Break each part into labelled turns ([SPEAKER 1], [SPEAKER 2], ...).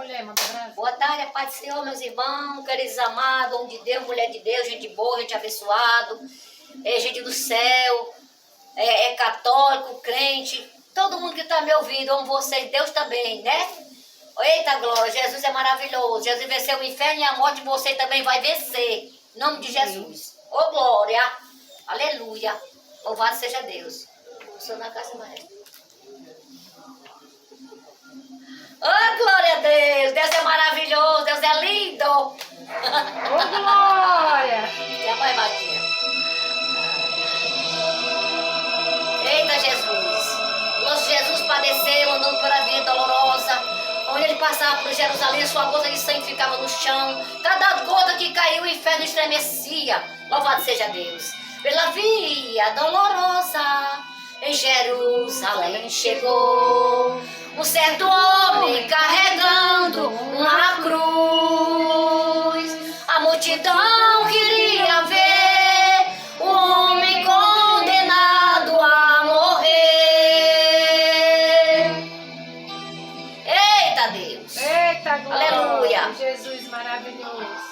[SPEAKER 1] mulher, manda abraço.
[SPEAKER 2] Boa tarde, a paz do Senhor, meus irmãos, queridos amados, homem de Deus, mulher de Deus, gente boa, gente abençoada, gente do céu, católico, crente, todo mundo que está me ouvindo, amo vocês, Deus também, né? Eita glória, Jesus é maravilhoso, Jesus venceu o inferno e a morte, você também vai vencer, em nome de Jesus. Ô glória, aleluia, louvado seja Deus. Estou na casa mais. Oh, glória a Deus! Deus é maravilhoso, Deus é lindo!
[SPEAKER 1] Ô, glória!
[SPEAKER 2] E a mãe Maria? Eita, Jesus! Nosso Jesus padeceu, andando pela vida dolorosa, onde ele passava por Jerusalém, sua gota de sangue ficava no chão, cada gota que caiu, o inferno estremecia. Louvado seja Deus! Pela via dolorosa, em Jerusalém chegou um certo homem carregando uma cruz. A multidão queria ver o homem condenado a morrer. Eita Deus!
[SPEAKER 1] Eita glória!
[SPEAKER 2] Aleluia!
[SPEAKER 1] Jesus maravilhoso!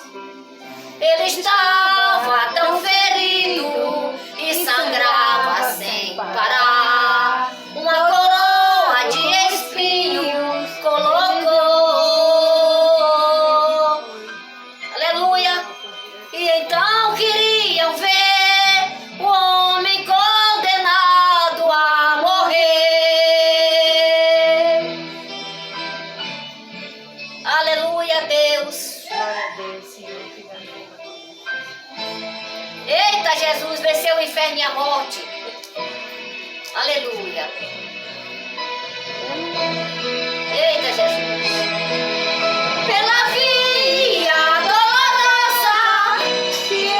[SPEAKER 2] Ele estava tão ferido e sangrava sem parar. Uma coroa de espinhos colocou. Aleluia! E então queriam ver o homem condenado a morrer. Aleluia, Deus!
[SPEAKER 1] Glória a Deus, Senhor.
[SPEAKER 2] Eita, Jesus venceu o inferno e a morte. Aleluia. Eita, Jesus. Pela via dolorosa,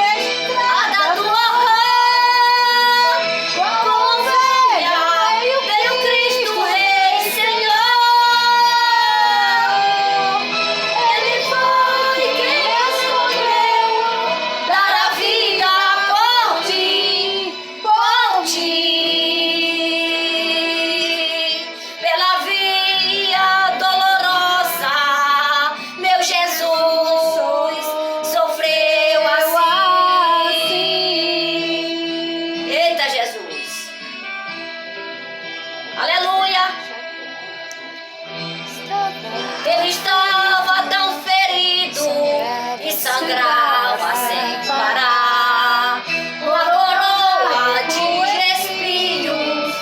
[SPEAKER 2] estrada do horror, como veio Cristo Rei Senhor. Ele foi quem escolheu dar a vida por ti, por ti. Pela via dolorosa, meu Jesus sofreu assim. Eita, Jesus. Aleluia. Ele estava tão ferido e sangrava sem parar. Uma coroa de espinhos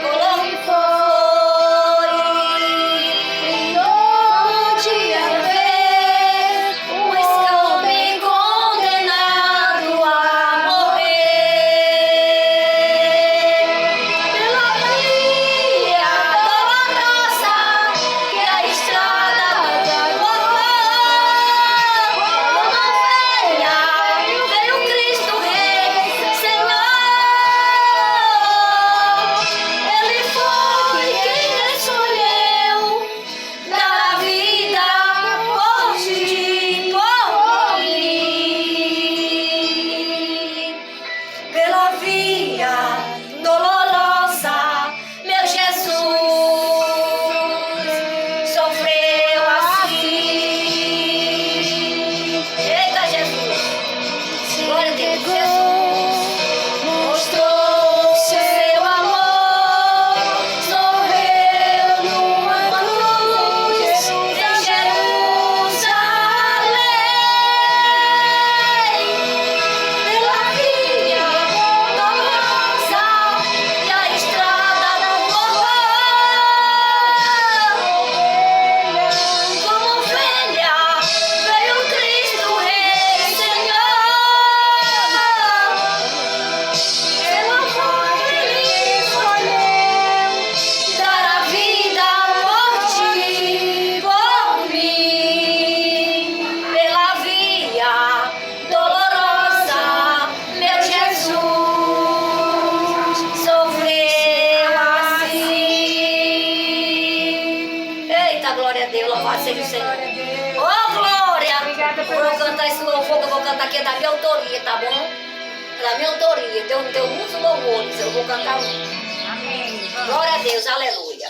[SPEAKER 2] colocou. E podia ver um homem condenado a morrer. Pela via dolorosa, que é a estrada do horror, como veio Cristo Rei Senhor. Ele foi quem escolheu dar a vida por ti, por mim. Pela via dolorosa, meu Jesus sofreu assim. Eita, Jesus! Glória a Deus! Jesus mostrou seu amor, sorreu numa cruz em Jerusalém. Pela via dolorosa e a estrada do horror, como ovelha veio Cristo Rei Senhor. Pela qual ele escolheu dar a vida por ti, por mim. Pela via dolorosa, meu Jesus sofreu assim. Eita, glória a Deus, louvado seja o Senhor.
[SPEAKER 1] Glória a Deus.
[SPEAKER 2] Ô, glória!
[SPEAKER 1] Obrigada por
[SPEAKER 2] Eu vou
[SPEAKER 1] você.
[SPEAKER 2] cantar esse louvor que eu vou cantar aqui, é da minha autoria, tá bom? É da minha autoria. Deus me deu muitos louvores, eu vou cantar um.
[SPEAKER 1] Amém. Vamos.
[SPEAKER 2] Glória a Deus, aleluia.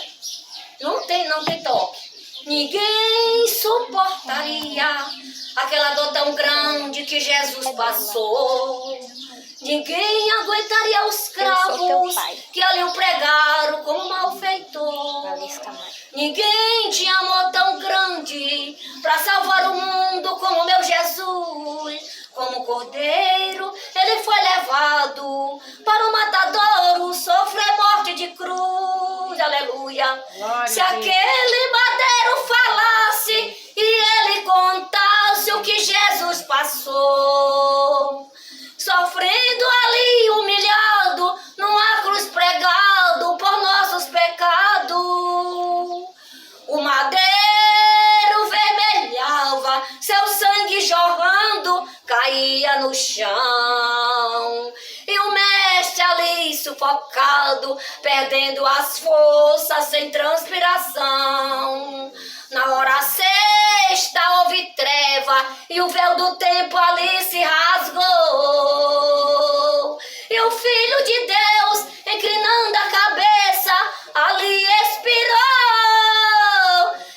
[SPEAKER 2] Não tem toque. Ninguém suportaria aquela dor tão grande que Jesus passou. Ninguém aguentaria os cravos que ali o pregaram como malfeitor. Ninguém tinha amor tão grande para salvar o mundo como meu Jesus. Como cordeiro, ele foi levado para o matadouro, sofrer morte de cruz. Aleluia.
[SPEAKER 1] Glória
[SPEAKER 2] Se
[SPEAKER 1] a Deus.
[SPEAKER 2] aquele madeiro falasse e ele contasse o que Jesus passou, sofrendo ali, humilhado, numa cruz pregado por nossos pecados. O madeiro vermelhava, seu sangue jorrando, caía no chão. E o mestre ali sufocado, perdendo as forças sem transpiração. Na hora sexta houve treva e o véu do tempo ali se rasgou. E o Filho de Deus, inclinando a cabeça, ali expirou.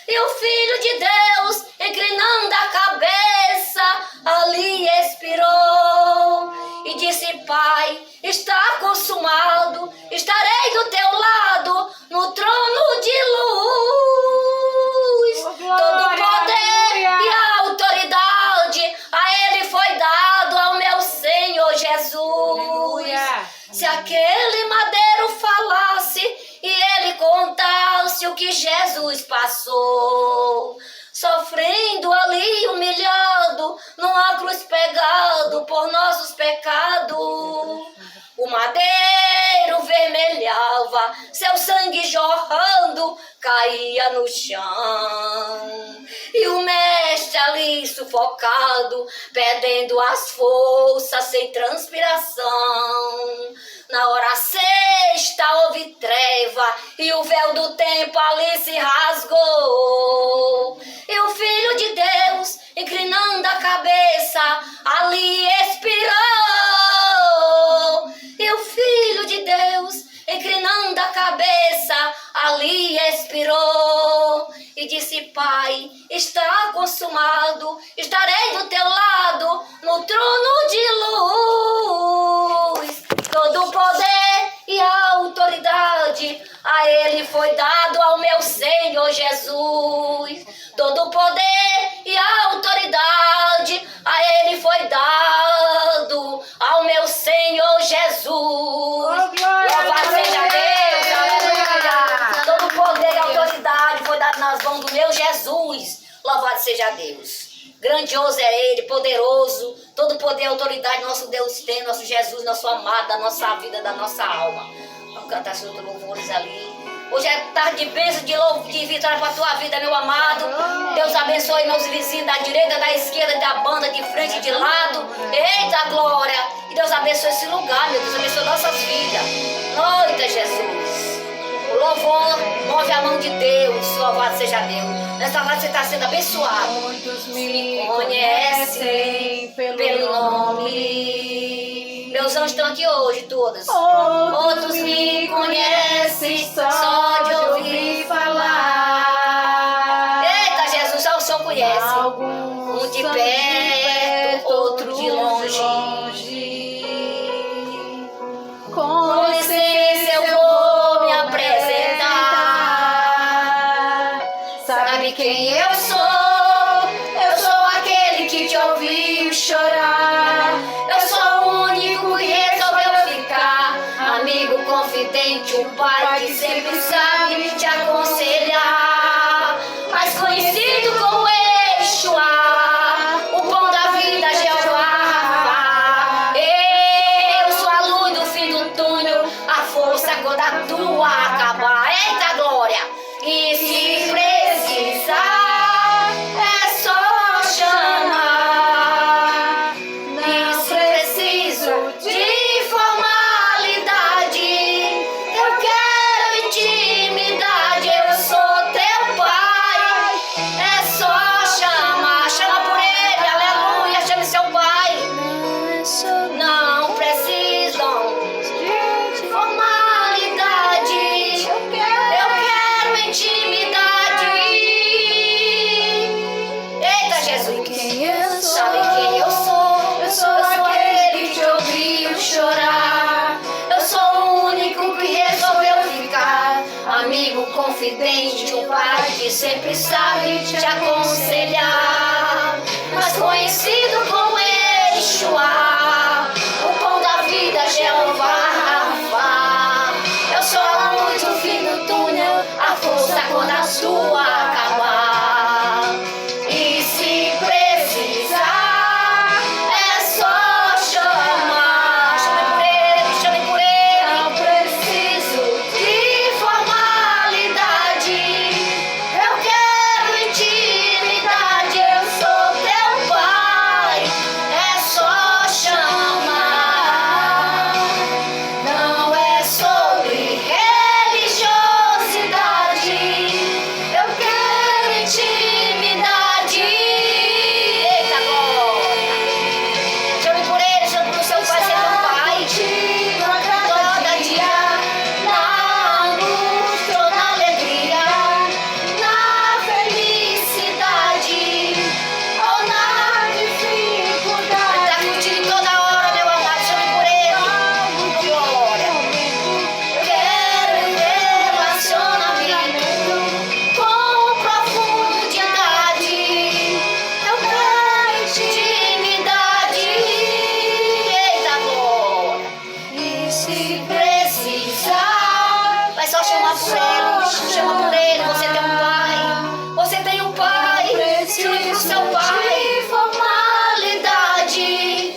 [SPEAKER 2] E o Filho de Deus, inclinando a cabeça, ali expirou. E disse: Pai, está consumado, estarei do teu lado, no trono de luz. Todo poder e a autoridade a ele foi dado, ao meu Senhor Jesus. Se aquele madeiro falasse e ele contasse o que Jesus passou, sofrendo ali, humilhado, numa cruz pegado por nossos pecados. O madeiro vermelhava, seu sangue jorrando, caía no chão. E o mestre ali sufocado, perdendo as forças sem transpiração. Na hora sexta houve treva e o véu do tempo ali se rasgou. E o Filho de Deus, inclinando a cabeça, ali expirou. E o Filho de Deus, inclinando a cabeça, ali expirou. E disse: Pai, está consumado, estarei do teu lado, no trono de luz. Todo o poder e a autoridade a ele foi dado, ao meu Senhor Jesus. Todo o poder e a autoridade a ele foi dado, ao meu Senhor Jesus. Louvado seja Deus, aleluia. Todo o poder e a autoridade foi dado nas mãos do meu Jesus. Louvado seja Deus. Grandioso é Ele, poderoso. Todo poder e autoridade nosso Deus tem, nosso Jesus, nosso amado, da nossa vida, da nossa alma. Vamos cantar seus louvores ali. Hoje é tarde de bênção, de vitória para a tua vida, meu amado. Deus abençoe meus vizinhos da direita, da esquerda, da banda, de frente, de lado. Eita glória! E Deus abençoe esse lugar, meu Deus. Abençoe nossas vidas. Eita Jesus. O louvor move a mão de Deus. Louvado seja Deus. Nesta noite você está sendo abençoado.
[SPEAKER 1] Muitos me conhecem pelo nome.
[SPEAKER 2] Meus anjos estão aqui hoje, todas.
[SPEAKER 1] Outros me conhecem só de ouvir falar.
[SPEAKER 2] Eita, Jesus, só o Senhor conhece.
[SPEAKER 1] Alguns
[SPEAKER 2] Um de
[SPEAKER 1] são
[SPEAKER 2] perto, outro de longe. Com licença, eu vou me apresentar. Sabe quem eu sou? Eu sou aquele que te ouviu chorar. Eu sou o único que resolveu ficar. Amigo confidente, um pai que sempre sabe te aconselhar. Mais conhecido como Exuá, o pão da vida, Jeová Rafa. Eu sou a luz do fim do túnel, a força quando a tua acabar. Eita glória! E se precisar, é só chamar. Não preciso de formalidade, eu quero te sempre sabe te aconselhar, mas conhecido como Yeshua, o pão da vida, Jeová Rafa. Eu sou a luz no fim do túnel, a força quando a sua acabar. E se precisar, é só chamar. Chame por ele, chame por ele.
[SPEAKER 1] Não preciso
[SPEAKER 2] De formalidade, eu quero intimidade, eu sou teu pai, é só chamar. Não é sobre religiosidade, eu quero intimidade. Eita glória! Chame por ele, chame pro seu pai, ser teu pai. Toda dia, na angústia ou na alegria, na felicidade ou na dificuldade. Tá curtindo toda hora, meu amado, chame por ele. Glória. Quero relacionamento com profundidade. Eu quero intimidade. Eita glória. E se precisar, vai só chamar por ele. Chama por ele. Você tem um pai. Você tem um pai. Chame pro seu pai. Formalidade.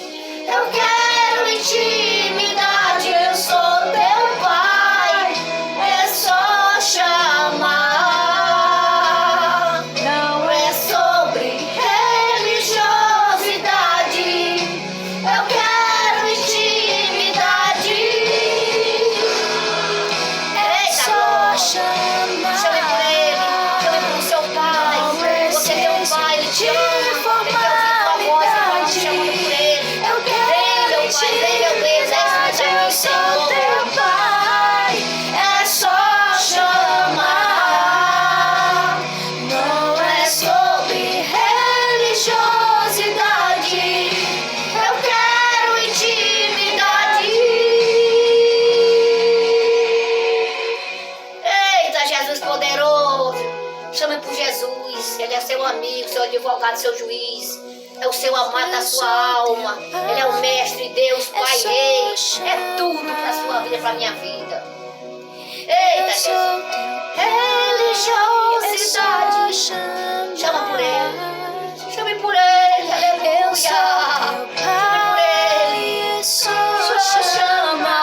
[SPEAKER 2] Eu quero intimidade. Eu sou teu pai. É só chamar. Não é sobre religiosidade. Eu quero intimidade. Eita glória. Chame por ele. Chame pro seu pai. Você tem um pai, ele te ama. Ele quer ouvir tua voz e vai te chamando por ele. Vem, meu pai, vem, meu Deus. Eu sou teu pai. É só chamar. Não é sobre religiosidade. Eu quero intimidade. Eita, Jesus poderoso. Chame por Jesus. Ele é seu amigo, seu advogado, seu juiz. É o seu amado da sua alma. Ele é o mestre, Deus, Pai, Rei. É tudo pra sua vida, pra minha vida. Eita, Jesus. Religiosidade. Chama por ele. Chame por ele. Aleluia. Chame por ele. Só chamar.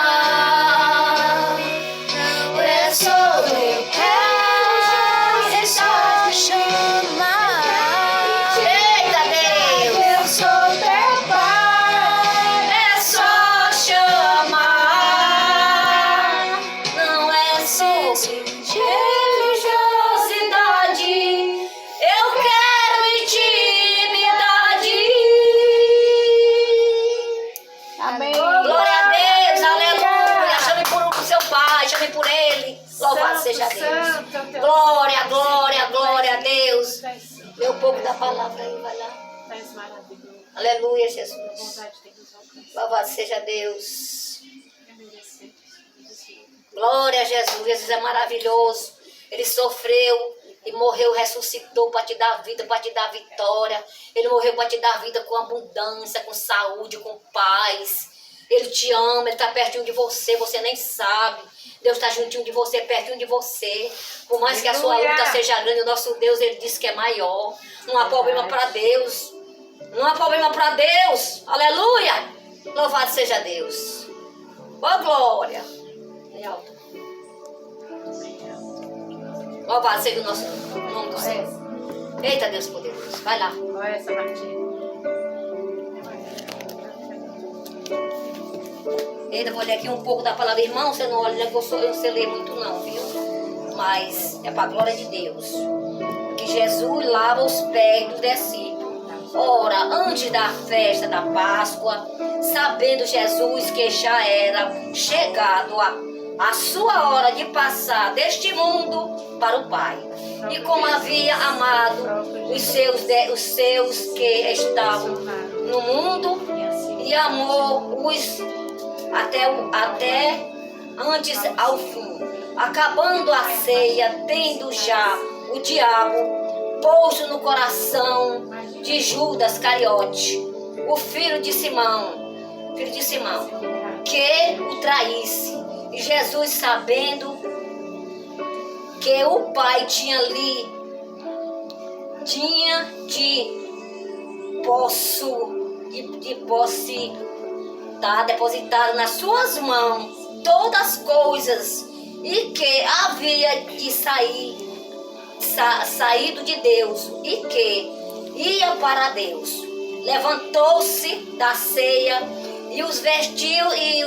[SPEAKER 2] É sobre religiosidade. Eita, Deus. Eu sou teu pai. É só chamar. Não é sobre religiosidade. Eu quero intimidade.
[SPEAKER 1] Amém.
[SPEAKER 2] Glória a Deus, aleluia. Chame por seu pai, chame por ele. Louvado seja Deus. Glória, glória, glória a Deus. Meu povo da palavra aí, vai lá. Aleluia, Jesus. Louvado seja Deus. Glória a Jesus. Jesus é maravilhoso. Ele sofreu e morreu, ressuscitou para te dar vida, para te dar vitória. Ele morreu para te dar vida com abundância, com saúde, com paz. Ele te ama, ele está pertinho de você, você nem sabe. Deus está juntinho de você, pertinho de você. Por mais que a sua luta seja grande, o nosso Deus, ele disse que é maior. Não há problema para Deus. Não há problema para Deus. Aleluia. Louvado seja Deus. Ó glória. Em alto. Louvado seja o nosso nome do céu. Eita Deus poderoso. Vai lá.
[SPEAKER 1] Olha essa batida.
[SPEAKER 2] Eita, vou ler aqui um pouco da palavra. Irmão, você não olha, não é que eu não sei ler muito não, viu? Mas é para a glória de Deus. Que Jesus lava os pés dos discípulos. Ora, antes da festa da Páscoa, sabendo Jesus que já era chegado a sua hora de passar deste mundo para o Pai. E como havia amado os seus que estavam no mundo, e amou-os até antes ao fim. Acabando a ceia, tendo já o diabo pôs no coração de Judas Cariote, o filho de Simão, que o traísse. E Jesus, sabendo que o Pai tinha de posse depositado nas suas mãos todas as coisas, e que havia de saído de Deus, e que ia para Deus. Levantou-se da ceia e os vestiu e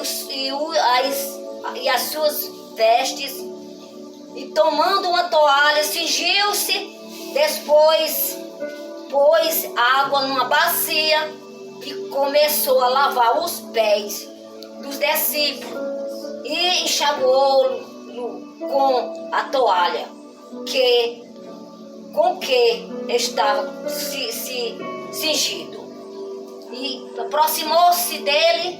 [SPEAKER 2] as suas vestes, e tomando uma toalha cingiu-se. Depois pôs água numa bacia e começou a lavar os pés dos discípulos e enxaguou-lo com a toalha com que estava cingido. E aproximou-se dele,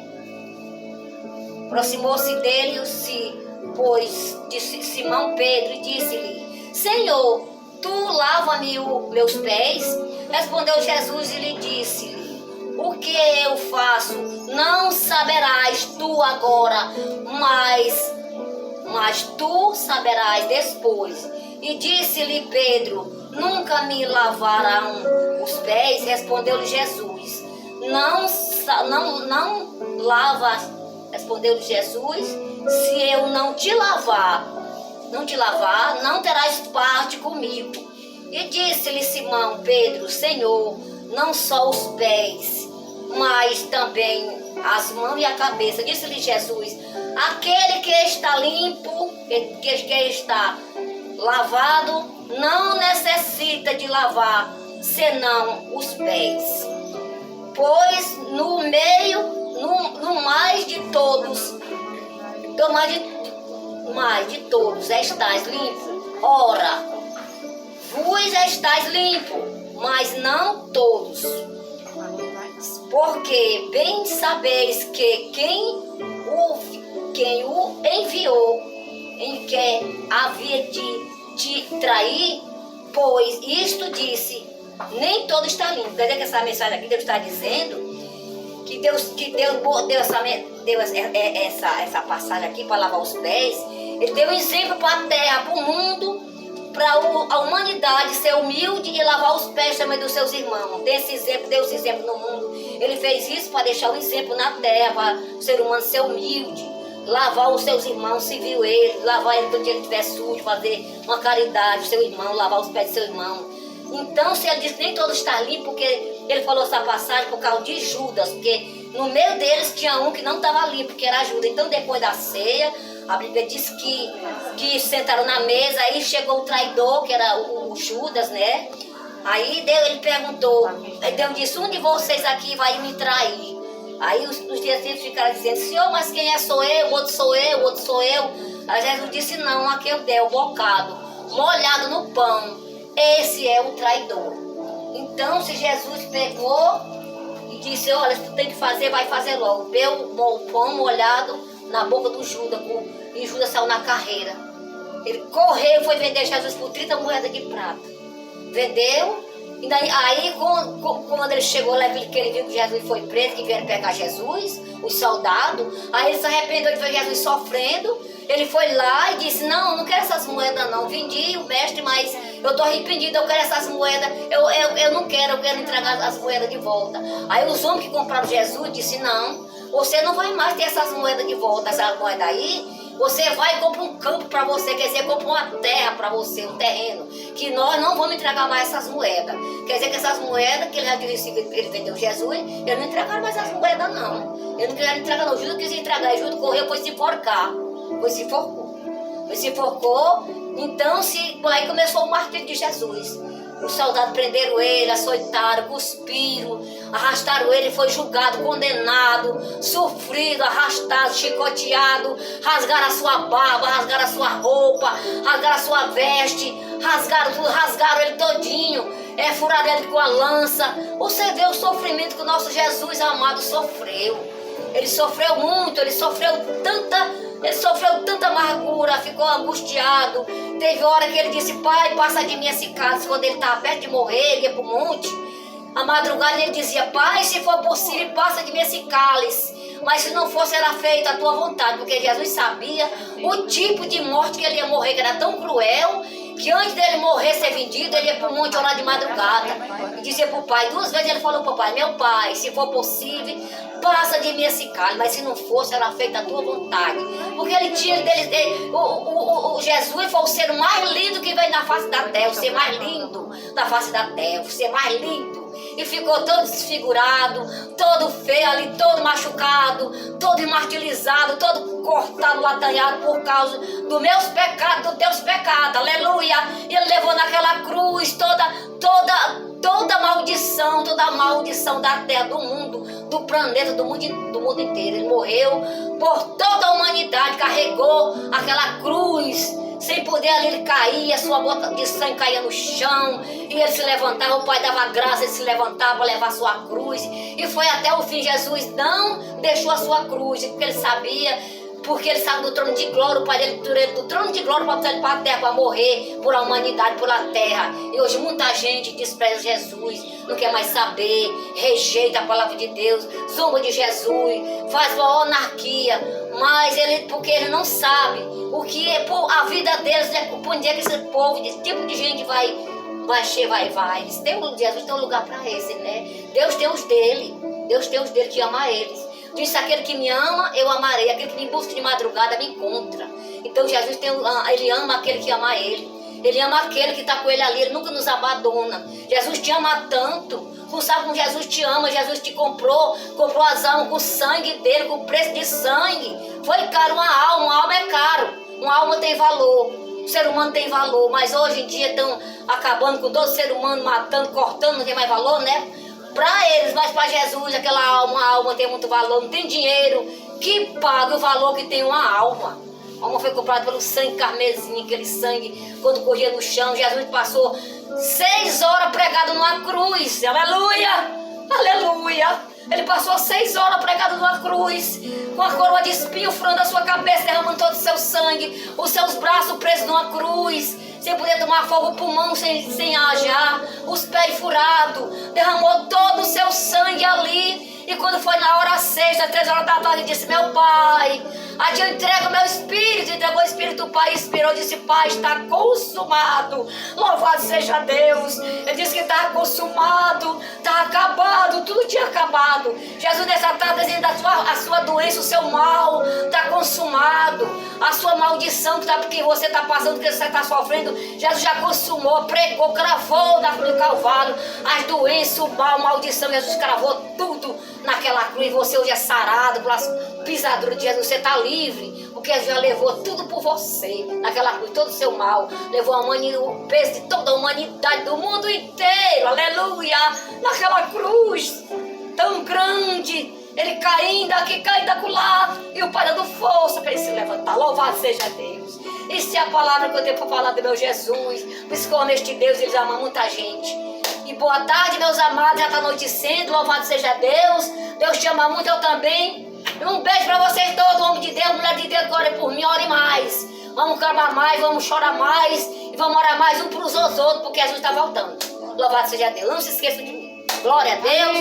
[SPEAKER 2] pois de Simão Pedro, e disse-lhe: Senhor, tu lava-me meus pés? Respondeu Jesus e lhe disse-lhe: O que eu faço não saberás tu agora, mas tu saberás depois. E disse-lhe Pedro: Nunca me lavarão os pés? Respondeu-lhe Jesus: Não lavas, respondeu-lhe Jesus, se eu não te lavar, não terás parte comigo. E disse-lhe Simão Pedro: Senhor, não só os pés, mas também as mãos e a cabeça. Disse-lhe Jesus: Aquele que está limpo, que está lavado, não necessita de lavar, senão os pés. Pois no mais de todos estáis limpo. Ora, vós estáis limpo, mas não todos. Porque bem sabeis que quem o enviou, em que havia de te trair, pois isto disse, nem todo está limpo. Quer dizer que essa mensagem aqui Deus está dizendo que Deus deu essa passagem aqui para lavar os pés. Ele deu um exemplo para a terra, para o mundo, para a humanidade ser humilde e lavar os pés também dos seus irmãos. Deu esse exemplo no mundo. Ele fez isso para deixar um exemplo na terra, para o ser humano ser humilde, lavar os seus irmãos, se viu ele, lavar ele quando ele estiver sujo, fazer uma caridade, seu irmão, lavar os pés do seu irmão. Então, se ele diz que nem todo está limpo, porque ele falou essa passagem por causa de Judas, porque no meio deles tinha um que não estava limpo, que era Judas. Então, depois da ceia, a Bíblia diz que sentaram na mesa, aí chegou o traidor, que era o Judas, né? Aí ele perguntou, Deus disse: um de vocês aqui vai me trair. Aí os discípulos ficaram dizendo: Senhor, mas quem é? Sou eu, o outro sou eu, o outro sou eu. Aí Jesus disse: não, aquele deu o bocado, molhado no pão, esse é o traidor. Então, se Jesus pegou e disse: olha, se tu tem que fazer, vai fazer logo. Deu o pão molhado na boca do Judas, e Judas saiu na carreira. Ele correu e foi vender Jesus por 30 moedas de prata. Vendeu. E daí, aí, quando ele chegou lá, que ele viu que Jesus foi preso, que vieram pegar Jesus, os soldados, aí ele se arrependeu de ver Jesus sofrendo. Ele foi lá e disse: não quero essas moedas não, vendi o mestre, mas eu estou arrependido, eu quero essas moedas, eu não quero, eu quero entregar as moedas de volta. Aí os homens que compraram Jesus disseram: não, você não vai mais ter essas moedas de volta, essas moedas aí. Você vai e compra um campo para você, quer dizer, compra uma terra para você, um terreno, que nós não vamos entregar mais essas moedas. Quer dizer que essas moedas que ele já recebido, ele vendeu Jesus, ele não entregaram mais as moedas não. Ele não queria entregar não, Judas quis entregar, Judas correu, foi se enforcar, se enforcou. Então aí começou o martírio de Jesus. Os soldados prenderam ele, açoitaram, cuspiram, arrastaram ele, foi julgado, condenado, sofrido, arrastado, chicoteado, rasgaram a sua barba, rasgaram a sua roupa, rasgaram a sua veste, rasgaram ele todinho, furaram ele com a lança. Você vê o sofrimento que o nosso Jesus amado sofreu. Ele sofreu muito, ele sofreu tanta Ele sofreu tanta amargura, ficou angustiado. Teve hora que ele disse: Pai, passa de mim esse cálice. Quando ele estava perto de morrer, ele ia para o monte. A madrugada ele dizia: Pai, se for possível, passa de mim esse cálice. Mas se não fosse, era feita a tua vontade. Porque Jesus sabia o tipo de morte que ele ia morrer, que era tão cruel, que antes dele morrer, ser vendido, ele ia para o monte orar de madrugada. E dizia para o pai, 2 vezes ele falou para o pai: Meu pai, se for possível, passa de mim esse cálice. Mas se não fosse, era feita a tua vontade. Porque ele tinha, Jesus foi o ser mais lindo que veio na face da terra. O ser mais lindo da face da terra. O ser mais lindo. E ficou todo desfigurado, todo feio ali, todo machucado, todo martirizado, todo cortado, latanhado por causa dos meus pecados, dos teus pecados, aleluia. E ele levou naquela cruz toda a maldição da terra, do mundo, do planeta, do mundo inteiro. Ele morreu por toda a humanidade, carregou aquela cruz. Sem poder ali ele caía, sua gota de sangue caía no chão, e ele se levantava, o Pai dava graça, ele se levantava para levar a sua cruz, e foi até o fim. Jesus não deixou a sua cruz, porque ele sabia, porque ele sabe do trono de glória, o Pai dele do trono de glória para ele para a terra, para morrer por a humanidade, por a terra. E hoje muita gente despreza Jesus, não quer mais saber, rejeita a palavra de Deus, zomba de Jesus, faz uma anarquia, mas porque ele não sabe o que é a vida deles, por onde é que esse povo, esse tipo de gente vai. Jesus tem um lugar para esse, né? Deus tem os dele que ama eles. Disse: aquele que me ama, eu amarei. Aquele que me busca de madrugada, me encontra. Então Jesus ele ama aquele que ama ele. Ele ama aquele que está com ele ali. Ele nunca nos abandona. Jesus te ama tanto. Tu sabe como Jesus te ama. Jesus te comprou as almas com o sangue dele, com o preço de sangue. Foi caro uma alma é caro. Uma alma tem valor. O ser humano tem valor. Mas hoje em dia estão acabando com todo ser humano, matando, cortando, não tem mais valor, né? Para eles, mas para Jesus, aquela alma tem muito valor. Não tem dinheiro que pague o valor que tem uma alma. A alma foi comprada pelo sangue carmesim, aquele sangue quando corria no chão. Jesus passou 6 horas pregado numa cruz. Aleluia! Aleluia! Ele passou 6 horas pregado numa cruz, com a coroa de espinho furando a sua cabeça, derramando todo o seu sangue, os seus braços presos numa cruz, sem poder tomar fogo, o pulmão sem ajar, os pés furados, derramou todo o seu sangue ali. E quando foi na hora sexta, 3 horas da tarde, ele disse: Meu Pai, aqui eu entrego o meu espírito. Entregou o espírito do Pai, inspirou, disse: Pai, está consumado. Louvado seja Deus. Ele disse que estava consumado, estava acabado, tudo tinha acabado. Jesus nessa tarde dizendo: a sua doença, o seu mal está consumado. A sua maldição que você está passando, que você está sofrendo, Jesus já consumou, pregou, cravou na cruz do Calvário. As doenças, o mal, a maldição, Jesus cravou tudo naquela cruz. Você hoje é sarado pelas pisaduras de Jesus. Você está livre, porque Jesus já levou tudo por você naquela cruz, todo o seu mal. Levou o peso de toda a humanidade, do mundo inteiro, aleluia, naquela cruz tão grande. Ele caindo aqui, caindo acolá, e o Pai dando força para ele se levantar. Louvado seja Deus. Isso é a palavra que eu tenho para falar do meu Jesus. Por isso que eu amo este Deus, eles amam muita gente. E boa tarde, meus amados, já está anoitecendo. Louvado seja Deus. Deus te ama muito, eu também. E um beijo para vocês todos, homem de Deus, mulher de Deus, ore por mim, ore mais. Vamos clamar mais, vamos chorar mais, e vamos orar mais um para os outros, porque Jesus está voltando. Louvado seja Deus. Não se esqueça de mim. Glória a Deus.